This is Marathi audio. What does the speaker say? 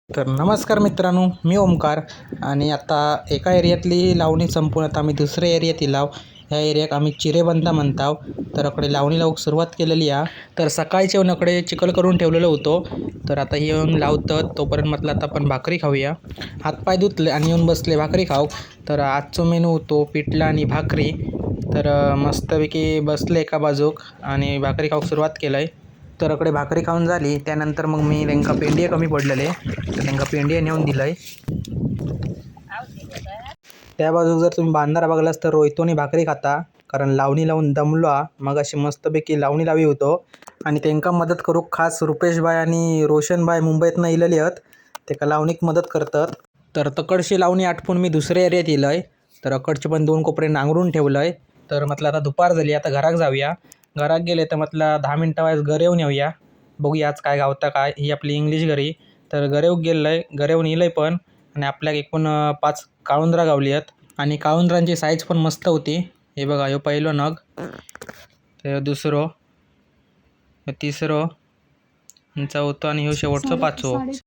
तर नमस्कार मित्रांनो, मी ओमकार आणि आता एका एरियातली लावणी संपून आता आम्ही दुसऱ्या एरियात इलाव. ह्या एरियाक आम्ही चिरेबंधा म्हणताव. तर अकडे लावणी लावूक सुरुवात केलेली आहे. तर सकाळचे येऊन अकडे चिखल करून ठेवलेलं होतो. तर आता येऊन लावतात तोपर्यंत म्हटलं आता आपण भाकरी खाऊया. हातपाय धुतले आणि येऊन बसले भाकरी खाऊ. तर आजचा मेनू होतो पिठला आणि भाकरी. तर मस्तपैकी बसले एका बाजूक आणि भाकरी खाऊक सुरुवात केलं आहे. तर अकडे भाकरी खाऊन झाली त्यानंतर मग मी त्यांका पेंडिये कमी पडलेले तर त्यांना पेंडिये नेऊन दिलंय. त्या बाजूक जर तुम्ही बांधारा बघलास तर रोहितोनी भाकरी खाता, कारण लावणी लावून दमलो हा. मग अशी मस्तपैकी लावणी लावी होतो आणि त्यांना मदत करूक खास रुपेशबाई आणि रोशनबाई मुंबईतनं इलेली आहेत. त्याला लावणीक मदत करतात. तर तकडशी लावणी आटपून मी दुसऱ्या एरियात इलंय. तर अकडचे पण 2 कोपरे नांगरून ठेवलंय. तर म्हटलं आता दुपार झाली, आता घराक जाऊया. घरात गेले तर म्हटलं 10 मिनटं वाईज घर येऊन येऊया. बघूया आज काय गावता काय. ही आपली इंग्लिश घरी. तर घरेव गेलंय, घरेवून इलंय पण. आणि आपल्याक एकूण 5 काळुंदरा गावली आहेत आणि काळुंदरांची साईज पण मस्त होती. हे बघा, ह्यो पहिलो नग, तर दुसरो, तिसरो, चौथो आणि ह्यो शेवटचो 5वो.